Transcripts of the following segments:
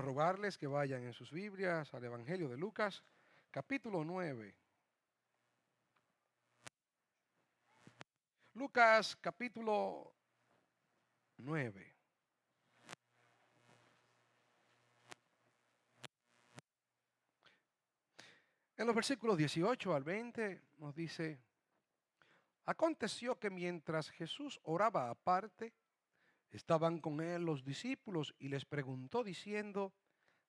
rogarles que vayan en sus Biblias al Evangelio de Lucas, capítulo 9. Lucas, capítulo 9. En los versículos 18 al 20 nos dice: aconteció que mientras Jesús oraba aparte, estaban con él los discípulos y les preguntó diciendo: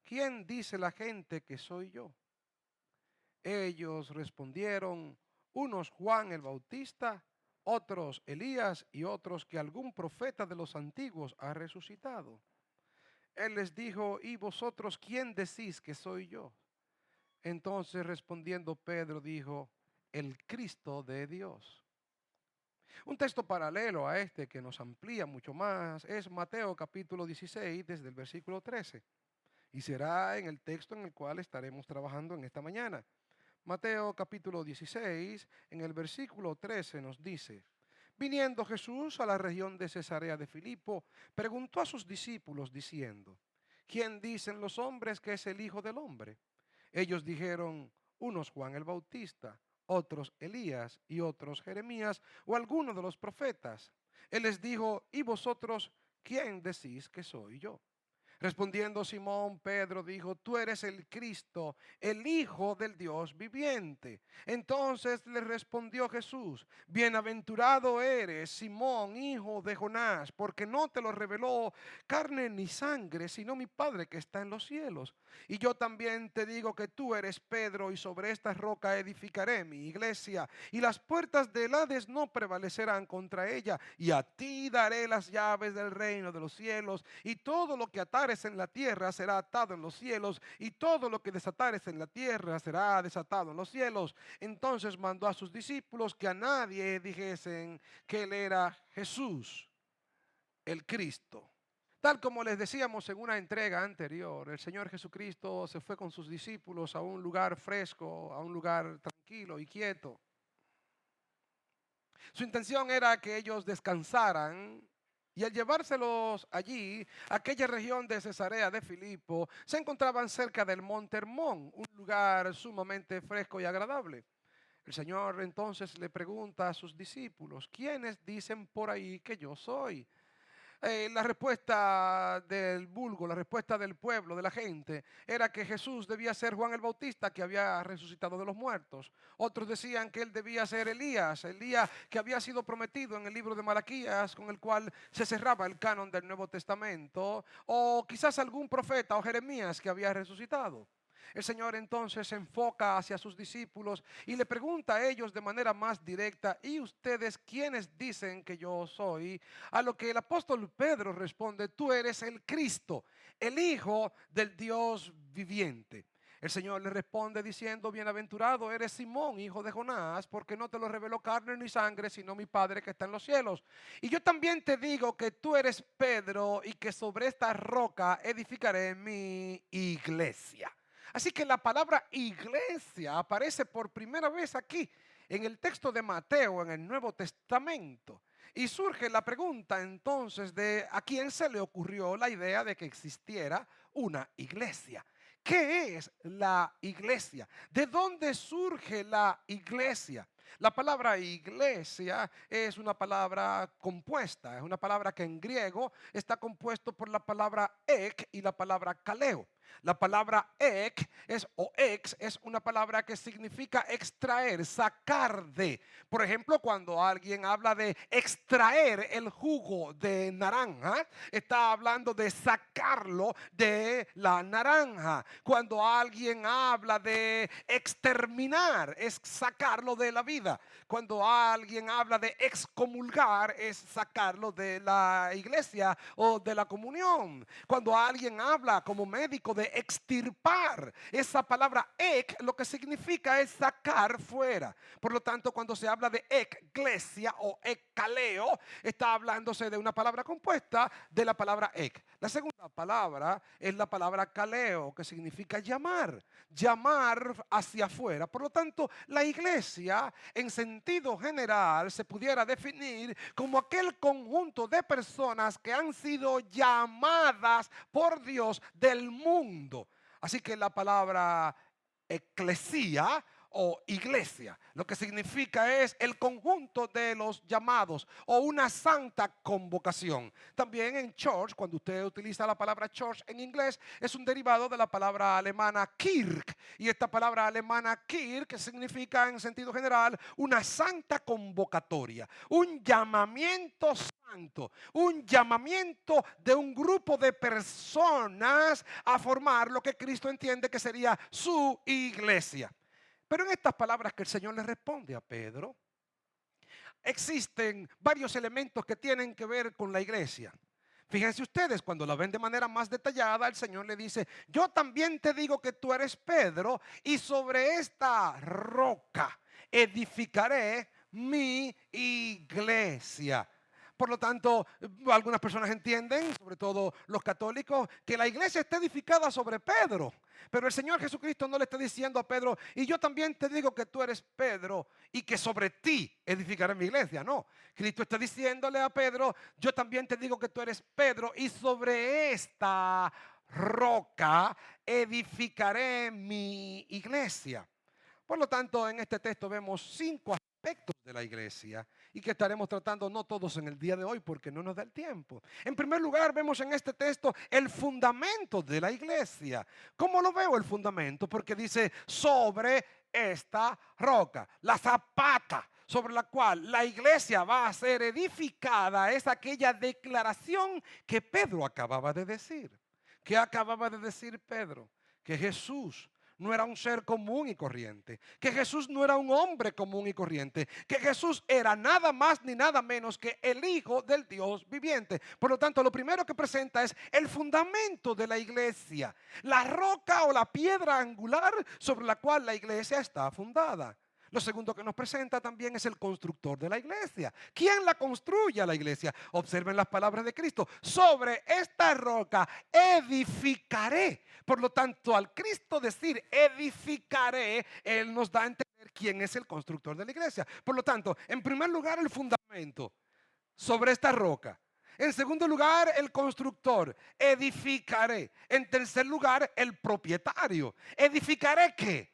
¿quién dice la gente que soy yo? Ellos respondieron: unos Juan el Bautista, otros Elías y otros que algún profeta de los antiguos ha resucitado. Él les dijo: ¿y vosotros quién decís que soy yo? Entonces respondiendo Pedro dijo: el Cristo de Dios. Un texto paralelo a este que nos amplía mucho más es Mateo capítulo 16 desde el versículo 13. Y será en el texto en el cual estaremos trabajando en esta mañana. Mateo capítulo 16, en el versículo 13 nos dice: viniendo Jesús a la región de Cesarea de Filipo, preguntó a sus discípulos diciendo: ¿quién dicen los hombres que es el Hijo del Hombre? Ellos dijeron: unos Juan el Bautista, otros Elías y otros Jeremías o alguno de los profetas. Él les dijo: ¿y vosotros quién decís que soy yo? Respondiendo Simón Pedro dijo: tú eres el Cristo, el Hijo del Dios viviente. Entonces le respondió Jesús: bienaventurado eres, Simón, hijo de Jonás, porque no te lo reveló carne ni sangre, sino mi Padre que está en los cielos. Y yo también te digo que tú eres Pedro, y sobre esta roca edificaré mi iglesia, y las puertas del Hades no prevalecerán contra ella. Y a ti daré las llaves del reino de los cielos, y todo lo que atares en la tierra será atado en los cielos, y todo lo que desatares en la tierra será desatado en los cielos. Entonces mandó a sus discípulos que a nadie dijesen que él era Jesús, el Cristo. Tal como les decíamos en una entrega anterior, el Señor Jesucristo se fue con sus discípulos a un lugar fresco, a un lugar tranquilo y quieto. Su intención era que ellos descansaran, y al llevárselos allí, aquella región de Cesarea de Filipo, se encontraban cerca del monte Hermón, un lugar sumamente fresco y agradable. El Señor entonces le pregunta a sus discípulos: ¿quiénes dicen por ahí que yo soy? La respuesta del vulgo, la respuesta del pueblo, de la gente, era que Jesús debía ser Juan el Bautista, que había resucitado de los muertos. Otros decían que él debía ser Elías que había sido prometido en el libro de Malaquías, con el cual se cerraba el canon del Nuevo Testamento, o quizás algún profeta o Jeremías que había resucitado. El Señor entonces se enfoca hacia sus discípulos y le pregunta a ellos de manera más directa: ¿y ustedes quiénes dicen que yo soy? A lo que el apóstol Pedro responde: tú eres el Cristo, el Hijo del Dios viviente. El Señor le responde diciendo: bienaventurado eres Simón, hijo de Jonás, porque no te lo reveló carne ni sangre, sino mi Padre que está en los cielos. Y yo también te digo que tú eres Pedro, y que sobre esta roca edificaré mi iglesia. Así que la palabra iglesia aparece por primera vez aquí en el texto de Mateo en el Nuevo Testamento. Y surge la pregunta entonces de a quién se le ocurrió la idea de que existiera una iglesia. ¿Qué es la iglesia? ¿De dónde surge la iglesia? La palabra iglesia es una palabra compuesta, es una palabra que en griego está compuesto por la palabra ek y la palabra kaleo. La palabra ek o ex es una palabra que significa extraer, sacar de. Por ejemplo, cuando alguien habla de extraer el jugo de naranja, está hablando de sacarlo de la naranja. Cuando alguien habla de exterminar, es sacarlo de la vida. Cuando alguien habla de excomulgar, es sacarlo de la iglesia o de la comunión. Cuando alguien habla como médico de extirpar, esa palabra ek lo que significa es sacar fuera. Por lo tanto, cuando se habla de eclesia o ekaleo, está hablándose de una palabra compuesta de la palabra ek. La segunda La palabra es la palabra kaleo, que significa llamar, llamar hacia afuera. Por lo tanto, la iglesia en sentido general se pudiera definir como aquel conjunto de personas que han sido llamadas por Dios del mundo. Así que la palabra eclesía o iglesia, lo que significa es el conjunto de los llamados o una santa convocación. También en church, cuando usted utiliza la palabra church en inglés, es un derivado de la palabra alemana Kirk, y esta palabra alemana Kirk significa en sentido general una santa convocatoria, un llamamiento santo, un llamamiento de un grupo de personas a formar lo que Cristo entiende que sería su iglesia. Pero en estas palabras que el Señor le responde a Pedro, existen varios elementos que tienen que ver con la iglesia. Fíjense ustedes, cuando la ven de manera más detallada, el Señor le dice: yo también te digo que tú eres Pedro, y sobre esta roca edificaré mi iglesia. Por lo tanto, algunas personas entienden, sobre todo los católicos, que la iglesia está edificada sobre Pedro. Pero el Señor Jesucristo no le está diciendo a Pedro: y yo también te digo que tú eres Pedro y que sobre ti edificaré mi iglesia. No, Cristo está diciéndole a Pedro: yo también te digo que tú eres Pedro y sobre esta roca edificaré mi iglesia. Por lo tanto, en este texto vemos 5 aspectos de la iglesia y que estaremos tratando no todos en el día de hoy porque no nos da el tiempo. En primer lugar, vemos en este texto el fundamento de la iglesia. ¿Cómo lo veo el fundamento? Porque dice sobre esta roca, la zapata sobre la cual la iglesia va a ser edificada es aquella declaración que Pedro acababa de decir. ¿Qué acababa de decir Pedro? Que Jesús no era un ser común y corriente, que Jesús no era un hombre común y corriente, que Jesús era nada más ni nada menos que el Hijo del Dios viviente. Por lo tanto, lo primero que presenta es el fundamento de la iglesia, la roca o la piedra angular sobre la cual la iglesia está fundada. Lo segundo que nos presenta también es el constructor de la iglesia. ¿Quién la construye a la iglesia? Observen las palabras de Cristo: sobre esta roca edificaré. Por lo tanto, al Cristo decir edificaré, Él nos da a entender quién es el constructor de la iglesia. Por lo tanto, en primer lugar, el fundamento sobre esta roca. En segundo lugar, el constructor, edificaré. En tercer lugar, el propietario. ¿Edificaré qué?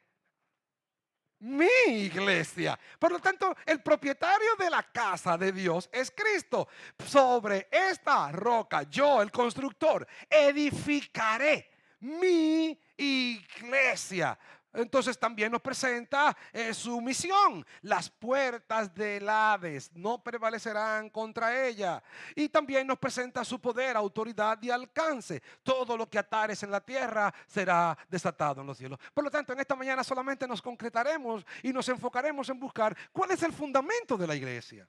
Mi iglesia. Por lo tanto, el propietario de la casa de Dios es Cristo. Sobre esta roca, yo, el constructor, edificaré mi iglesia. Entonces también nos presenta su misión: las puertas del Hades no prevalecerán contra ella. Y también nos presenta su poder, autoridad y alcance: todo lo que atares en la tierra será desatado en los cielos. Por lo tanto, en esta mañana solamente nos concretaremos y nos enfocaremos en buscar cuál es el fundamento de la iglesia.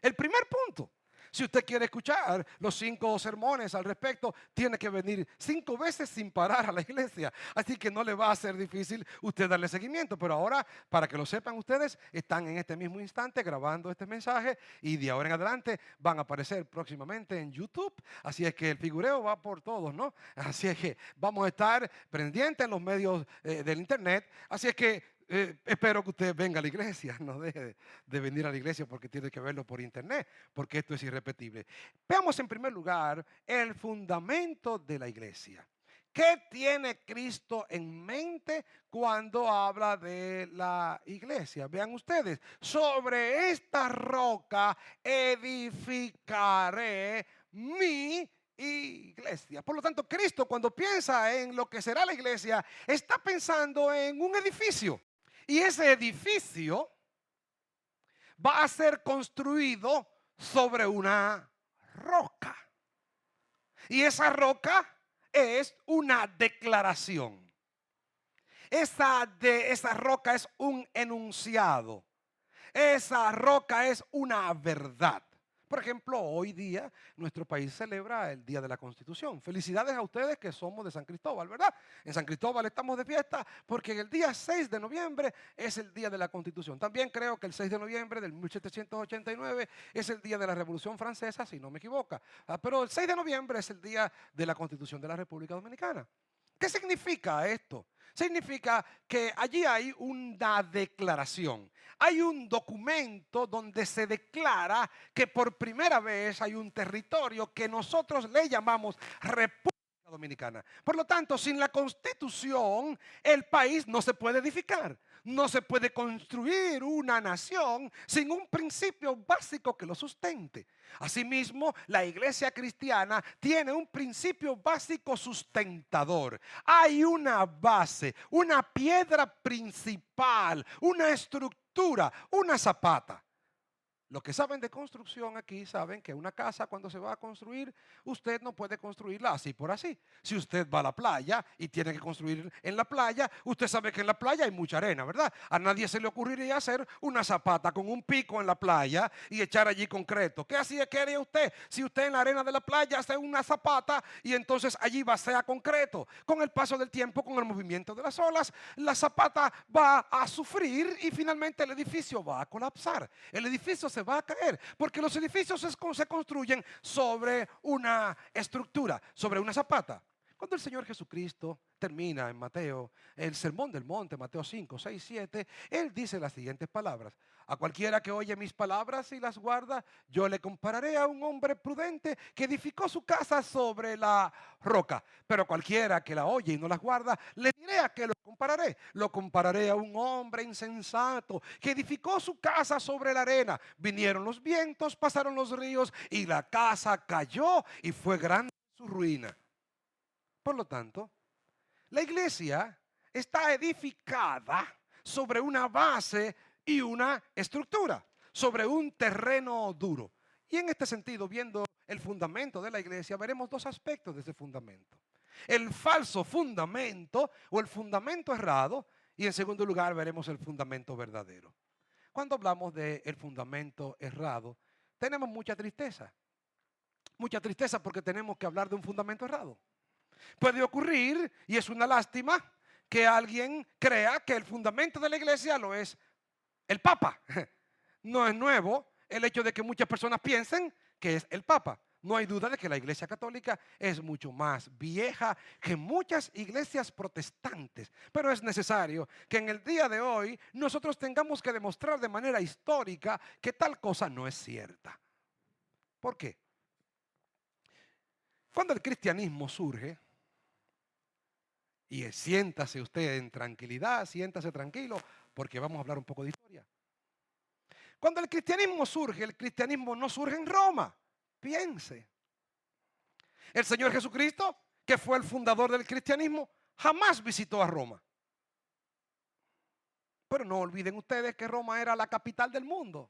El primer punto: si usted quiere escuchar los 5 sermones al respecto, tiene que venir 5 veces sin parar a la iglesia. Así que no le va a ser difícil usted darle seguimiento. Pero ahora, para que lo sepan ustedes, están en este mismo instante grabando este mensaje y de ahora en adelante van a aparecer próximamente en YouTube. Así es que el figureo va por todos, ¿no? Así es que vamos a estar pendientes en los medios del internet. Así es que espero que usted venga a la iglesia, no deje de venir a la iglesia porque tiene que verlo por internet, porque esto es irrepetible. Veamos en primer lugar el fundamento de la iglesia. ¿Qué tiene Cristo en mente cuando habla de la iglesia? Vean ustedes: sobre esta roca edificaré mi iglesia. Por lo tanto, Cristo, cuando piensa en lo que será la iglesia, está pensando en un edificio. Y ese edificio va a ser construido sobre una roca. Y esa roca es una declaración. Esa roca es un enunciado. Esa roca es una verdad. Por ejemplo, hoy día nuestro país celebra el Día de la Constitución. Felicidades a ustedes que somos de San Cristóbal, ¿verdad? En San Cristóbal estamos de fiesta porque el día 6 de noviembre es el Día de la Constitución. También creo que el 6 de noviembre del 1789 es el Día de la Revolución Francesa, si no me equivoco. Pero el 6 de noviembre es el Día de la Constitución de la República Dominicana. ¿Qué significa esto? Significa que allí hay una declaración, hay un documento donde se declara que por primera vez hay un territorio que nosotros le llamamos República Dominicana. Por lo tanto, sin la Constitución, el país no se puede edificar. No se puede construir una nación sin un principio básico que lo sustente. Asimismo, la iglesia cristiana tiene un principio básico sustentador. Hay una base, una piedra principal, una estructura, una zapata. Los que saben de construcción aquí saben que una casa cuando se va a construir, usted no puede construirla así por así. Si usted va a la playa y tiene que construir en la playa, usted sabe que en la playa hay mucha arena, ¿verdad? A nadie se le ocurriría hacer una zapata con un pico en la playa y echar allí concreto. ¿Qué haría usted si usted en la arena de la playa hace una zapata y entonces allí vacía concreto? Con el paso del tiempo, con el movimiento de las olas, la zapata va a sufrir y finalmente el edificio va a colapsar. El edificio se va a caer, porque los edificios se construyen sobre una estructura, sobre una zapata. Cuando el Señor Jesucristo termina en Mateo, el sermón del monte, Mateo 5, 6, 7, Él dice las siguientes palabras: a cualquiera que oye mis palabras y las guarda, yo le compararé a un hombre prudente que edificó su casa sobre la roca. Pero cualquiera que la oye y no las guarda, le diré a qué lo compararé. Lo compararé a un hombre insensato que edificó su casa sobre la arena. Vinieron los vientos, pasaron los ríos y la casa cayó y fue grande su ruina. Por lo tanto, la iglesia está edificada sobre una base y una estructura, sobre un terreno duro. Y en este sentido, viendo el fundamento de la iglesia, veremos dos aspectos de ese fundamento: el falso fundamento o el fundamento errado, y en segundo lugar veremos el fundamento verdadero. Cuando hablamos del fundamento errado, tenemos mucha tristeza porque tenemos que hablar de un fundamento errado. Puede ocurrir, y es una lástima, que alguien crea que el fundamento de la iglesia lo es el Papa. No es nuevo el hecho de que muchas personas piensen que es el Papa. No hay duda de que la iglesia católica es mucho más vieja que muchas iglesias protestantes. Pero es necesario que en el día de hoy nosotros tengamos que demostrar de manera histórica que tal cosa no es cierta. ¿Por qué? Cuando el cristianismo surge, y siéntase usted en tranquilidad, siéntase tranquilo, porque vamos a hablar un poco de historia. Cuando el cristianismo no surge en Roma. Piense. El Señor Jesucristo, que fue el fundador del cristianismo, jamás visitó a Roma. Pero no olviden ustedes que Roma era la capital del mundo.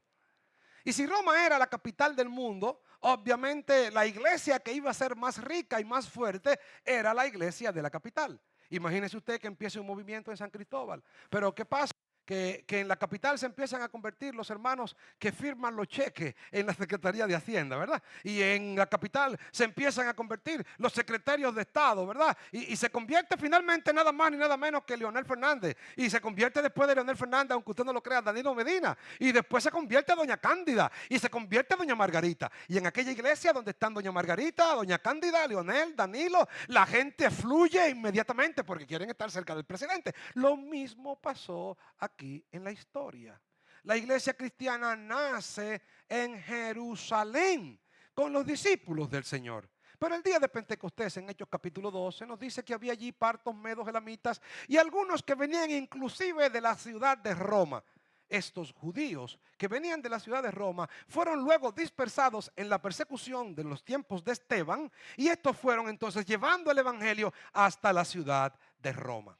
Y si Roma era la capital del mundo, obviamente la iglesia que iba a ser más rica y más fuerte era la iglesia de la capital. Imagínese usted que empiece un movimiento en San Cristóbal. Pero ¿qué pasa? Que en la capital se empiezan a convertir los hermanos que firman los cheques en la Secretaría de Hacienda, ¿verdad? Y en la capital se empiezan a convertir los secretarios de Estado, ¿verdad? Y se convierte finalmente nada más ni nada menos que Leonel Fernández. Y se convierte después de Leonel Fernández, aunque usted no lo crea, Danilo Medina. Y después se convierte a Doña Cándida. Y se convierte a Doña Margarita. Y en aquella iglesia donde están Doña Margarita, Doña Cándida, Leonel, Danilo, la gente fluye inmediatamente porque quieren estar cerca del presidente. Lo mismo pasó aquí en la historia. La iglesia cristiana nace en Jerusalén con los discípulos del Señor. Pero el día de Pentecostés, en Hechos capítulo 12, nos dice que había allí partos, medos, elamitas y algunos que venían inclusive de la ciudad de Roma. Estos judíos que venían de la ciudad de Roma fueron luego dispersados en la persecución de los tiempos de Esteban, y estos fueron entonces llevando el evangelio hasta la ciudad de Roma.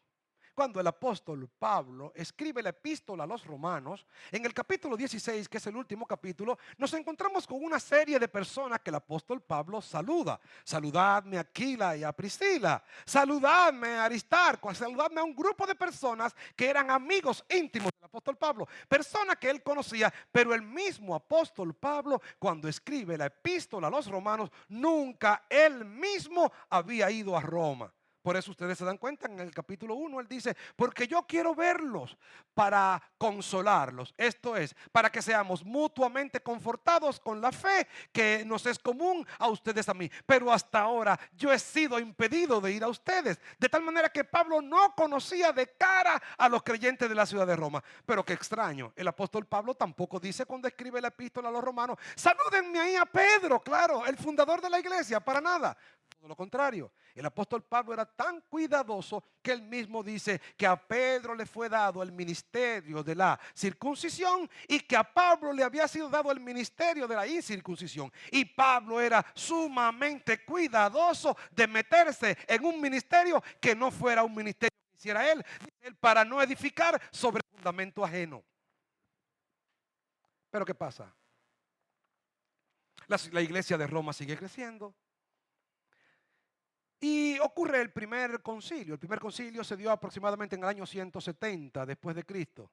Cuando el apóstol Pablo escribe la epístola a los romanos, en el capítulo 16, que es el último capítulo, nos encontramos con una serie de personas que el apóstol Pablo saluda. Saludadme a Aquila y a Priscila, saludadme a Aristarco, saludadme a un grupo de personas que eran amigos íntimos del apóstol Pablo, personas que él conocía, pero el mismo apóstol Pablo, cuando escribe la epístola a los romanos, nunca él mismo había ido a Roma. Por eso ustedes se dan cuenta en el capítulo 1, él dice, porque yo quiero verlos para consolarlos. Esto es, para que seamos mutuamente confortados con la fe que nos es común a ustedes a mí. Pero hasta ahora yo he sido impedido de ir a ustedes. De tal manera que Pablo no conocía de cara a los creyentes de la ciudad de Roma. Pero qué extraño, el apóstol Pablo tampoco dice cuando escribe la epístola a los romanos, salúdenme ahí a Pedro, claro, el fundador de la iglesia, para nada. Todo lo contrario, el apóstol Pablo era tan cuidadoso que él mismo dice que a Pedro le fue dado el ministerio de la circuncisión y que a Pablo le había sido dado el ministerio de la incircuncisión. Y Pablo era sumamente cuidadoso de meterse en un ministerio que no fuera un ministerio que hiciera él para no edificar sobre fundamento ajeno. Pero ¿qué pasa? La iglesia de Roma sigue creciendo. Y ocurre el primer concilio. El primer concilio se dio aproximadamente en el año 170 después de Cristo.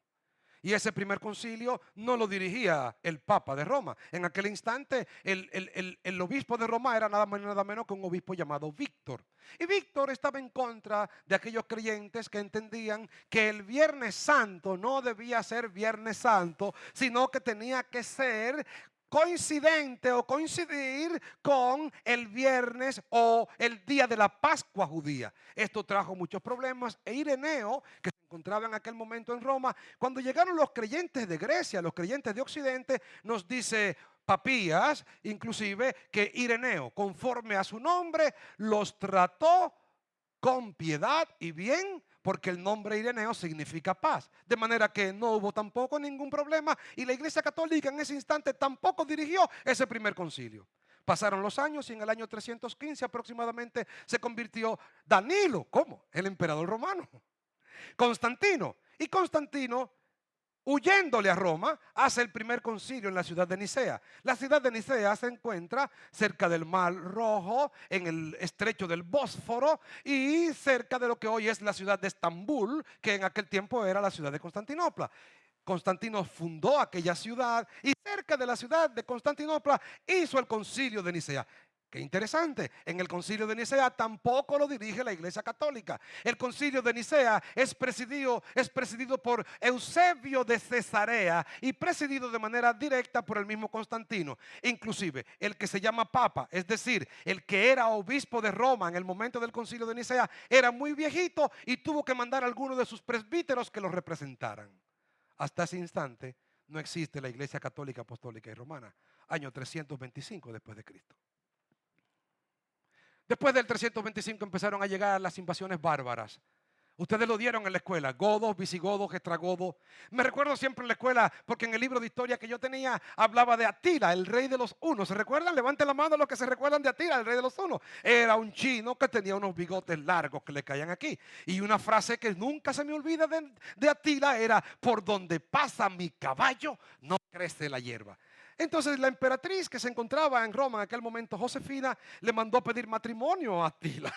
Y ese primer concilio no lo dirigía el Papa de Roma. En aquel instante el obispo de Roma era nada más nada menos que un obispo llamado Víctor. Y Víctor estaba en contra de aquellos creyentes que entendían que el Viernes Santo no debía ser Viernes Santo, sino que tenía que ser coincidente o coincidir con el viernes o el día de la Pascua judía. Esto trajo muchos problemas e Ireneo, que se encontraba en aquel momento en Roma, cuando llegaron los creyentes de Grecia, los creyentes de Occidente, nos dice Papías, inclusive, que Ireneo, conforme a su nombre, los trató con piedad y bien, porque el nombre Ireneo significa paz. De manera que no hubo tampoco ningún problema y la Iglesia Católica en ese instante tampoco dirigió ese primer concilio. Pasaron los años y en el año 315 aproximadamente se convirtió Danilo, ¿cómo? El emperador romano. Constantino. Y Constantino, huyéndole a Roma, hace el primer concilio en la ciudad de Nicea. La ciudad de Nicea se encuentra cerca del Mar Rojo, en el estrecho del Bósforo y cerca de lo que hoy es la ciudad de Estambul, que en aquel tiempo era la ciudad de Constantinopla. Constantino fundó aquella ciudad y cerca de la ciudad de Constantinopla hizo el concilio de Nicea. Qué interesante, en el concilio de Nicea tampoco lo dirige la Iglesia Católica. El concilio de Nicea es presidido por Eusebio de Cesarea y presidido de manera directa por el mismo Constantino. Inclusive el que se llama Papa, es decir, el que era obispo de Roma en el momento del concilio de Nicea, era muy viejito y tuvo que mandar a alguno de sus presbíteros que lo representaran. Hasta ese instante no existe la Iglesia Católica Apostólica y Romana, año 325 después de Cristo. Después del 325 empezaron a llegar las invasiones bárbaras. Ustedes lo dieron en la escuela, godos, visigodos, estragodos. Me recuerdo siempre en la escuela, porque en el libro de historia que yo tenía hablaba de Atila, el rey de los hunos. ¿Se recuerdan? Levanten la mano los que se recuerdan de Atila, el rey de los hunos. Era un chino que tenía unos bigotes largos que le caían aquí. Y una frase que nunca se me olvida de Atila era, por donde pasa mi caballo no crece la hierba. Entonces la emperatriz que se encontraba en Roma en aquel momento, Josefina, le mandó a pedir matrimonio a Atila.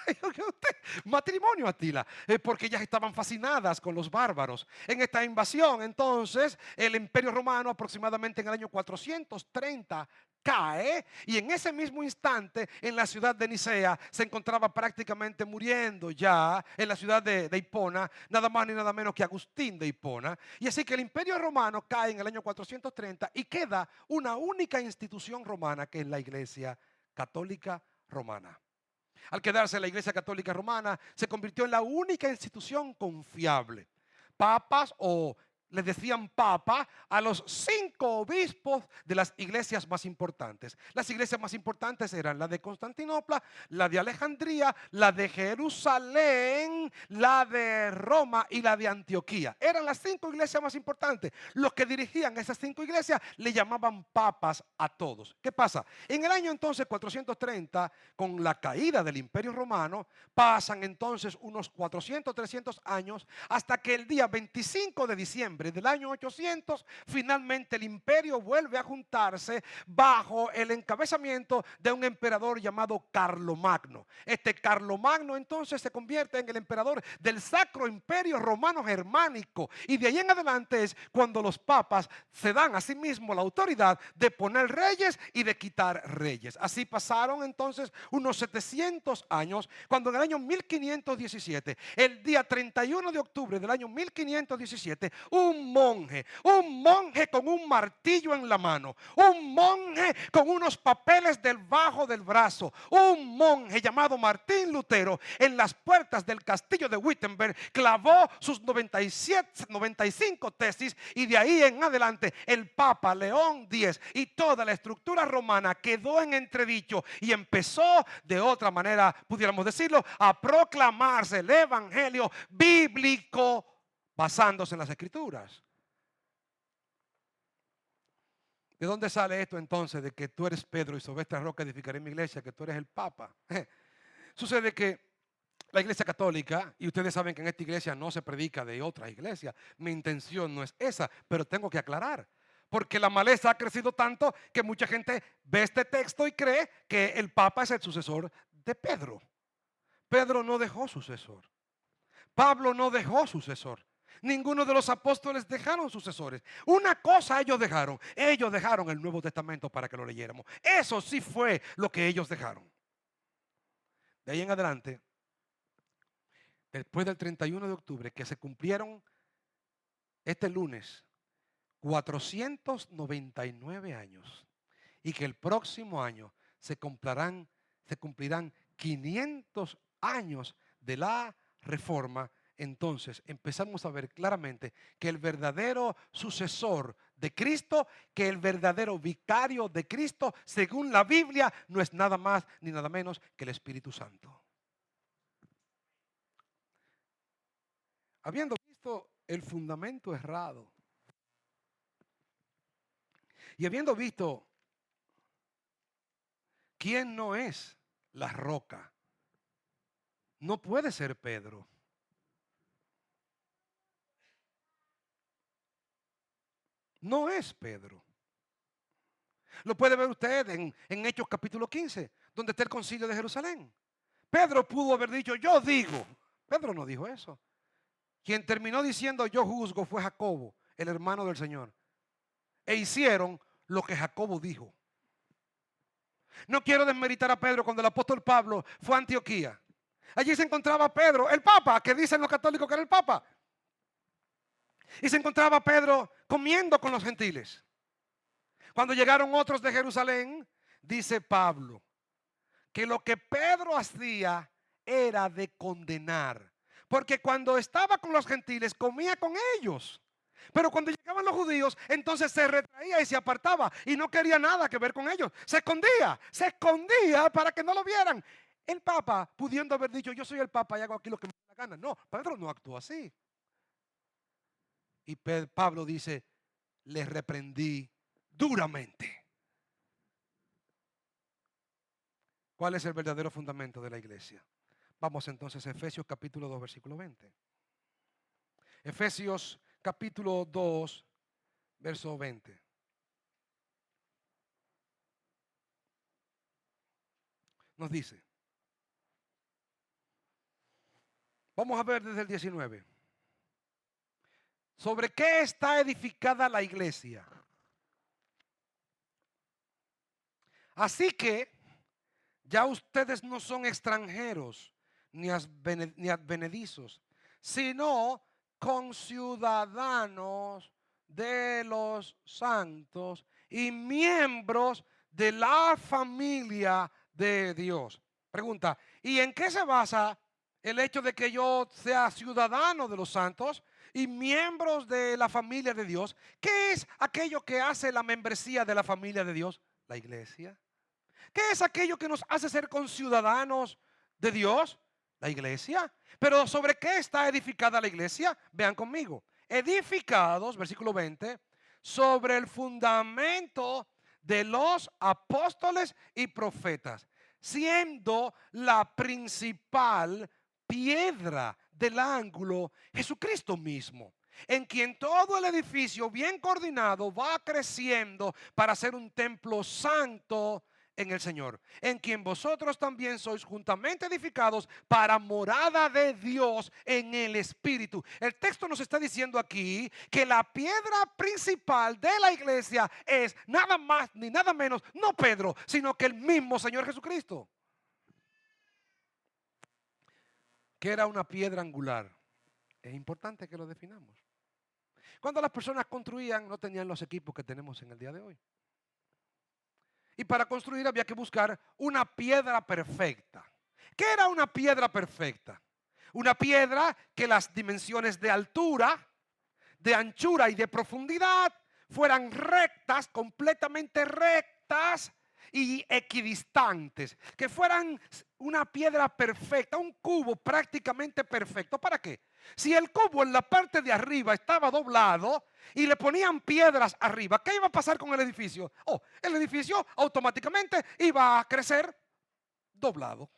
Matrimonio a Atila, porque ellas estaban fascinadas con los bárbaros. En esta invasión, entonces, el imperio romano aproximadamente en el año 430 cae y en ese mismo instante en la ciudad de Nicea se encontraba prácticamente muriendo ya en la ciudad de Hipona, nada más ni nada menos que Agustín de Hipona. Y así que el imperio romano cae en el año 430 y queda una única institución romana que es la Iglesia Católica Romana. Al quedarse la Iglesia Católica Romana se convirtió en la única institución confiable. Papas o le decían papa a los 5 obispos de las iglesias más importantes. Las iglesias más importantes eran la de Constantinopla, la de Alejandría, la de Jerusalén, la de Roma y la de Antioquía. Eran las 5 iglesias más importantes. Los que dirigían esas 5 iglesias le llamaban papas a todos. ¿Qué pasa? En el año entonces 430, con la caída del Imperio Romano, pasan entonces unos 400, 300 años hasta que el día 25 de diciembre del año 800, finalmente el imperio vuelve a juntarse bajo el encabezamiento de un emperador llamado Carlomagno. Este Carlomagno entonces se convierte en el emperador del Sacro Imperio Romano Germánico, y de ahí en adelante es cuando los papas se dan a sí mismos la autoridad de poner reyes y de quitar reyes. Así pasaron entonces unos 700 años, cuando en el año 1517, el día 31 de octubre del año 1517, un monje con un martillo en la mano, un monje con unos papeles debajo del brazo, un monje llamado Martín Lutero, en las puertas del castillo de Wittenberg clavó sus 95 tesis, y de ahí en adelante el Papa León X y toda la estructura romana quedó en entredicho, y empezó, de otra manera pudiéramos decirlo, a proclamarse el evangelio bíblico basándose en las escrituras. ¿De dónde sale esto entonces de que tú eres Pedro y sobre esta roca edificaré mi iglesia, que tú eres el Papa? Sucede que la iglesia católica, y ustedes saben que en esta iglesia no se predica de otras iglesias, mi intención no es esa, pero tengo que aclarar, porque la maleza ha crecido tanto que mucha gente ve este texto y cree que el Papa es el sucesor de Pedro. Pedro no dejó sucesor. Pablo no dejó sucesor. Ninguno de los apóstoles dejaron sucesores. Una cosa ellos dejaron el Nuevo Testamento para que lo leyéramos. Eso sí fue lo que ellos dejaron. De ahí en adelante, después del 31 de octubre, que se cumplieron este lunes 499 años, y que el próximo año se cumplirán 500 años de la Reforma, entonces empezamos a ver claramente que el verdadero sucesor de Cristo, que el verdadero vicario de Cristo, según la Biblia, no es nada más ni nada menos que el Espíritu Santo. Habiendo visto el fundamento errado y habiendo visto quién no es la roca, no puede ser Pedro. No es Pedro. Lo puede ver usted en Hechos capítulo 15, donde está el concilio de Jerusalén. Pedro pudo haber dicho, yo digo. Pedro no dijo eso. Quien terminó diciendo yo juzgo fue Jacobo, el hermano del Señor. E hicieron lo que Jacobo dijo. No quiero desmeritar a Pedro. Cuando el apóstol Pablo fue a Antioquía, allí se encontraba Pedro, el Papa, que dicen los católicos que era el Papa. Y se encontraba Pedro comiendo con los gentiles. Cuando llegaron otros de Jerusalén, dice Pablo que lo que Pedro hacía era de condenar. Porque cuando estaba con los gentiles comía con ellos. Pero cuando llegaban los judíos, entonces se retraía y se apartaba y no quería nada que ver con ellos. Se escondía para que no lo vieran. El Papa, pudiendo haber dicho, yo soy el Papa y hago aquí lo que me da la gana. No, Pedro no actuó así. Y Pablo dice, les reprendí duramente. ¿Cuál es el verdadero fundamento de la iglesia? Vamos entonces a Efesios capítulo 2, versículo 20. Efesios capítulo 2, verso 20. Nos dice, vamos a ver desde el 19. ¿Sobre qué está edificada la iglesia? Así que ya ustedes no son extranjeros ni advenedizos, sino conciudadanos de los santos y miembros de la familia de Dios. Pregunta, ¿y en qué se basa El hecho de que yo sea ciudadano de los santos y miembros de la familia de Dios. ¿Qué es aquello que hace la membresía de la familia de Dios? La iglesia. ¿Qué es aquello que nos hace ser conciudadanos de Dios? La iglesia. Pero ¿sobre qué está edificada la iglesia? Vean conmigo. Edificados, versículo 20, sobre el fundamento de los apóstoles y profetas, siendo la principal piedra del ángulo Jesucristo mismo, en quien todo el edificio bien coordinado va creciendo para ser un templo santo en el Señor, en quien vosotros también sois juntamente edificados para morada de Dios en el Espíritu. El texto nos está diciendo aquí que la piedra principal de la iglesia es nada más ni nada menos, no Pedro, sino que el mismo Señor Jesucristo. ¿Qué era una piedra angular? Es importante que lo definamos. Cuando las personas construían, no tenían los equipos que tenemos en el día de hoy. Y para construir había que buscar una piedra perfecta. ¿Qué era una piedra perfecta? Una piedra que las dimensiones de altura, de anchura y de profundidad fueran rectas, completamente rectas y equidistantes. Que fueran una piedra perfecta, un cubo prácticamente perfecto. ¿Para qué? Si el cubo en la parte de arriba estaba doblado y le ponían piedras arriba, ¿qué iba a pasar con el edificio? El edificio automáticamente iba a crecer doblado.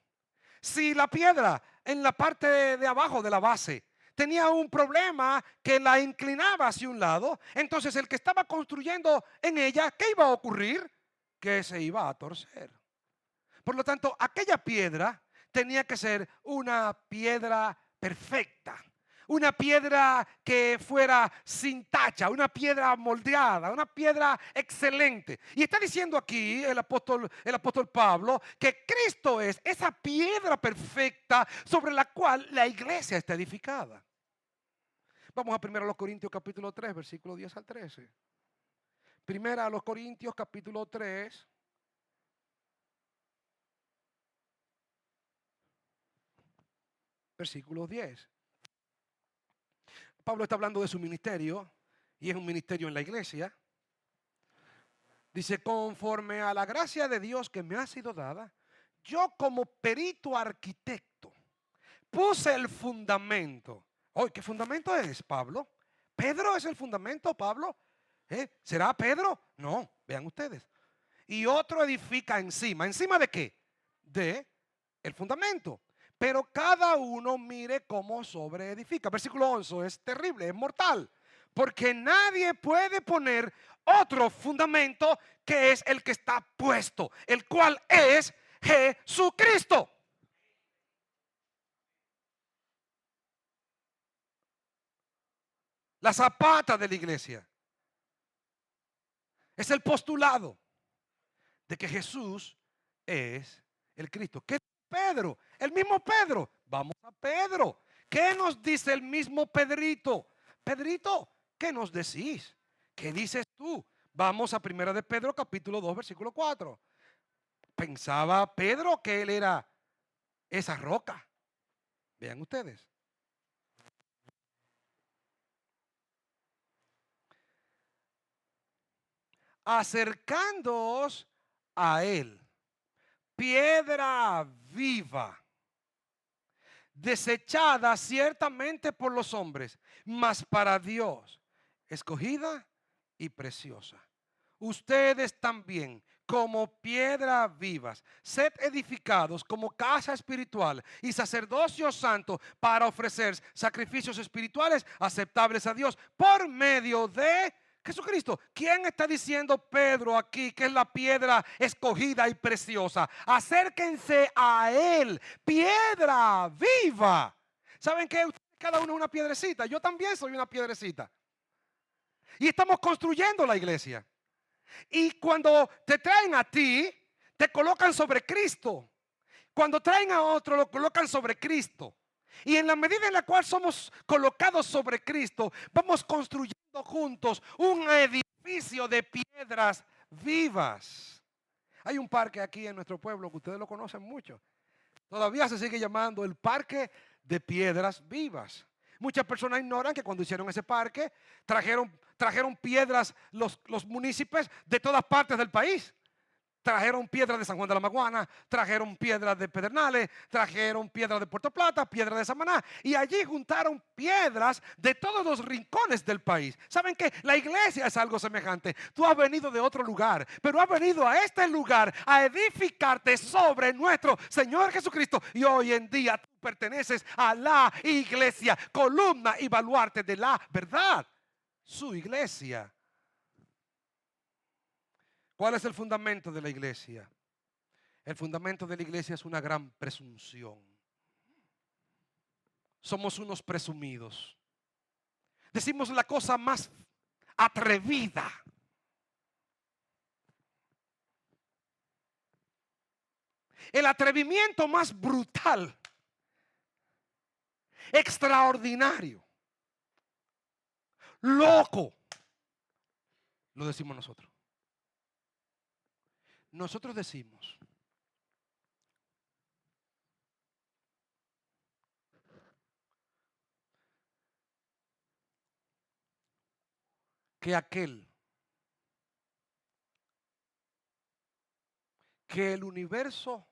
Si la piedra en la parte de abajo de la base tenía un problema que la inclinaba hacia un lado, entonces el que estaba construyendo en ella, ¿qué iba a ocurrir? Que se iba a torcer. Por lo tanto, aquella piedra tenía que ser una piedra perfecta. Una piedra que fuera sin tacha, una piedra moldeada, una piedra excelente. Y está diciendo aquí el apóstol Pablo que Cristo es esa piedra perfecta sobre la cual la iglesia está edificada. Vamos a 1 Corintios capítulo 3, versículo 10 al 13. 1 Corintios capítulo 3. Versículo 10. Pablo está hablando de su ministerio y es un ministerio en la iglesia. Dice, conforme a la gracia de Dios que me ha sido dada, yo como perito arquitecto puse el fundamento. ¿Qué fundamento es, Pablo? ¿Pedro es el fundamento, Pablo? ¿Será Pedro? No, vean ustedes. Y otro edifica encima. ¿Encima de qué? De el fundamento. Pero cada uno mire cómo sobreedifica. Versículo 11 es terrible, es mortal. Porque nadie puede poner otro fundamento que es el que está puesto, el cual es Jesucristo. La zapata de la iglesia. Es el postulado de que Jesús es el Cristo. ¿Qué dice Pedro? El mismo Pedro. Vamos a Pedro. ¿Qué nos dice el mismo Pedrito? Pedrito, ¿qué nos decís? ¿Qué dices tú? Vamos a 1 de Pedro capítulo 2 versículo 4. Pensaba Pedro que él era esa roca. Vean ustedes. Acercándoos a él, piedra viva, desechada ciertamente por los hombres, mas para Dios, escogida y preciosa. Ustedes también, como piedra vivas, sed edificados como casa espiritual y sacerdocio santo para ofrecer sacrificios espirituales aceptables a Dios por medio de Jesucristo. ¿Quién está diciendo Pedro aquí que es la piedra escogida y preciosa? Acérquense a él, piedra viva. ¿Saben qué? Cada uno es una piedrecita. Yo también soy una piedrecita. Y estamos construyendo la iglesia. Y cuando te traen a ti, te colocan sobre Cristo. Cuando traen a otro, lo colocan sobre Cristo. Y en la medida en la cual somos colocados sobre Cristo, vamos construyendo juntos un edificio de piedras vivas. Hay un parque aquí en nuestro pueblo que ustedes lo conocen mucho. Todavía se sigue llamando el Parque de piedras vivas. Muchas personas ignoran que cuando hicieron ese parque, trajeron piedras los municipios de todas partes del país. Trajeron piedras de San Juan de la Maguana, trajeron piedras de Pedernales, trajeron piedras de Puerto Plata, piedras de Samaná. Y allí juntaron piedras de todos los rincones del país. ¿Saben qué? La iglesia es algo semejante. Tú has venido de otro lugar, pero has venido a este lugar a edificarte sobre nuestro Señor Jesucristo. Y hoy en día tú perteneces a la iglesia, columna y baluarte de la verdad. Su iglesia. ¿Cuál es el fundamento de la iglesia? El fundamento de la iglesia es una gran presunción. Somos unos presumidos. Decimos la cosa más atrevida. El atrevimiento más brutal, extraordinario, loco, lo decimos nosotros. Nosotros decimos que el universo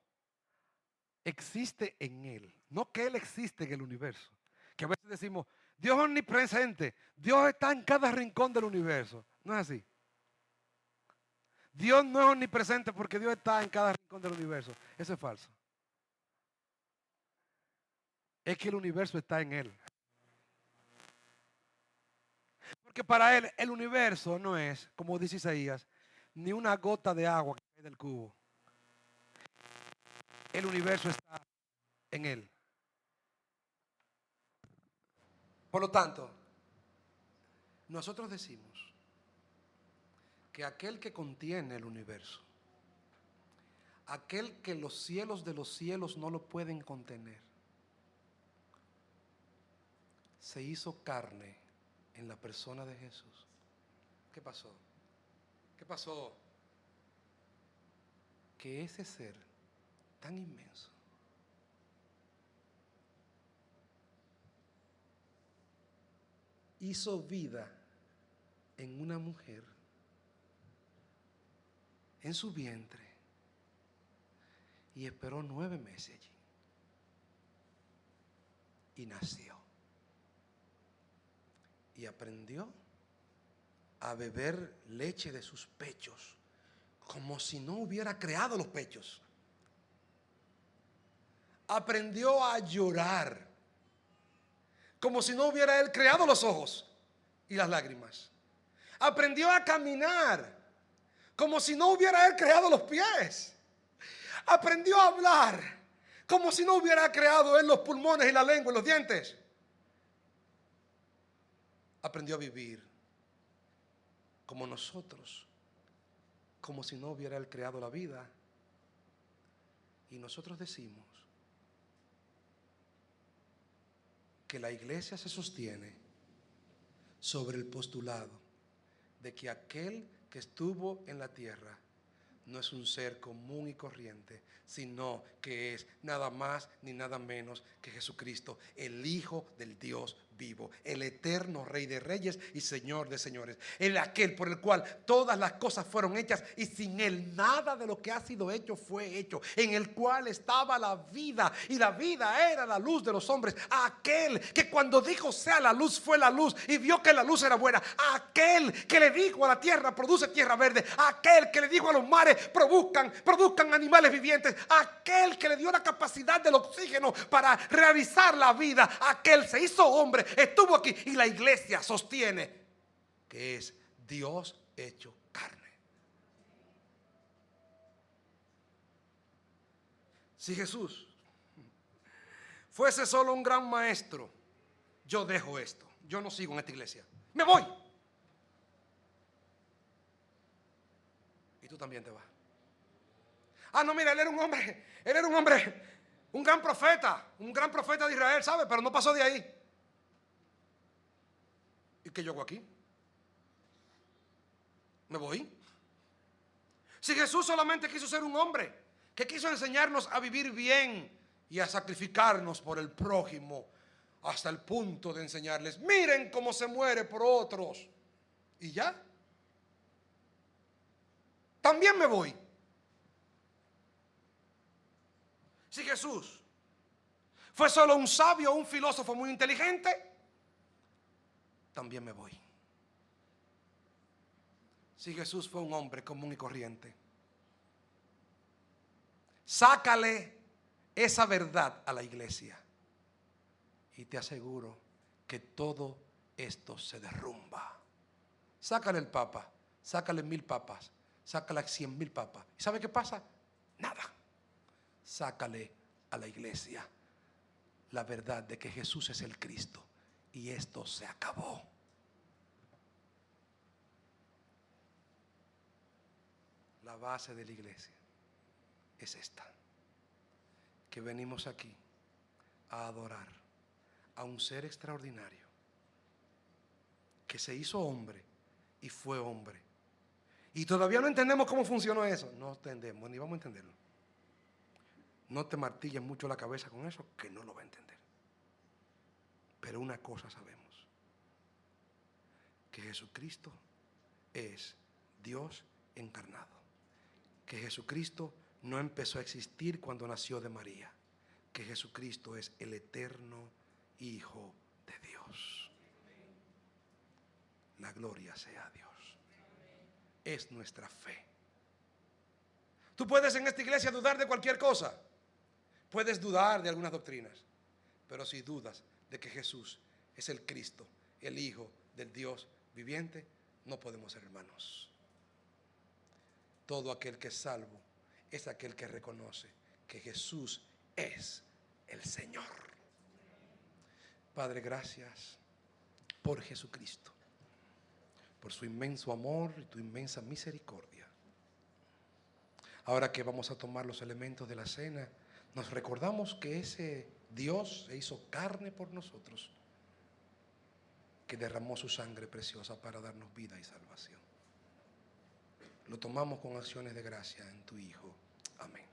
existe en él, no que él existe en el universo. Que a veces decimos, Dios es omnipresente, Dios está en cada rincón del universo. No es así. Dios no es omnipresente porque Dios está en cada rincón del universo. Eso es falso. Es que el universo está en Él. Porque para Él el universo no es, como dice Isaías, ni una gota de agua que cae del cubo. El universo está en Él. Por lo tanto, nosotros decimos que aquel que contiene el universo, aquel que los cielos de los cielos no lo pueden contener, se hizo carne en la persona de Jesús. ¿Qué pasó? ¿Qué pasó? Que ese ser tan inmenso hizo vida en una mujer, en su vientre, y esperó 9 meses allí. Y nació. Y aprendió a beber leche de sus pechos, como si no hubiera creado los pechos. Aprendió a llorar, como si no hubiera él creado los ojos y las lágrimas. Aprendió a caminar, como si no hubiera él creado los pies. Aprendió a hablar, como si no hubiera creado él los pulmones y la lengua y los dientes. Aprendió a vivir como nosotros, como si no hubiera él creado la vida. Y nosotros decimos que la iglesia se sostiene sobre el postulado de que aquel que estuvo en la tierra no es un ser común y corriente, sino que es nada más ni nada menos que Jesucristo, el Hijo del Dios vivo, el eterno Rey de reyes y Señor de señores, el aquel por el cual todas las cosas fueron hechas y sin él nada de lo que ha sido hecho fue hecho, en el cual estaba la vida y la vida era la luz de los hombres, aquel que cuando dijo sea la luz fue la luz y vio que la luz era buena, aquel que le dijo a la tierra produce tierra verde, aquel que le dijo a los mares produzcan animales vivientes, aquel que le dio la capacidad del oxígeno para realizar la vida, aquel se hizo hombre, estuvo aquí y la iglesia sostiene que es Dios hecho carne. Si Jesús fuese solo un gran maestro, yo dejo esto, yo no sigo en esta iglesia, me voy. Y tú también te vas. Ah, no, mira, él era un hombre, un gran profeta de Israel, ¿sabe? Pero no pasó de ahí. ¿Y qué yo hago aquí? ¿Me voy? Si Jesús solamente quiso ser un hombre que quiso enseñarnos a vivir bien y a sacrificarnos por el prójimo hasta el punto de enseñarles, miren cómo se muere por otros. Y ya. También me voy. Si Jesús fue solo un sabio o un filósofo muy inteligente, también me voy. Si Jesús fue un hombre común y corriente, sácale esa verdad a la iglesia y te aseguro que todo esto se derrumba. Sácale el papa, sácale 1000 papas, sácale 100,000 papas. ¿Y sabe qué pasa? Nada. Sácale a la iglesia la verdad de que Jesús es el Cristo y esto se acabó. La base de la iglesia es esta, que venimos aquí a adorar a un ser extraordinario que se hizo hombre y fue hombre. Y todavía no entendemos cómo funcionó eso. No entendemos, ni vamos a entenderlo. No te martilles mucho la cabeza con eso, que no lo va a entender. Pero una cosa sabemos, que Jesucristo es Dios encarnado. Que Jesucristo no empezó a existir cuando nació de María. Que Jesucristo es el eterno Hijo de Dios. La gloria sea a Dios. Es nuestra fe. Tú puedes en esta iglesia dudar de cualquier cosa. Puedes dudar de algunas doctrinas. Pero si dudas de que Jesús es el Cristo, el Hijo del Dios viviente, no podemos ser hermanos. Todo aquel que es salvo es aquel que reconoce que Jesús es el Señor. Padre, gracias por Jesucristo, por su inmenso amor y tu inmensa misericordia. Ahora que vamos a tomar los elementos de la cena, nos recordamos que ese Dios se hizo carne por nosotros, que derramó su sangre preciosa para darnos vida y salvación. Lo tomamos con acciones de gracia en tu Hijo. Amén.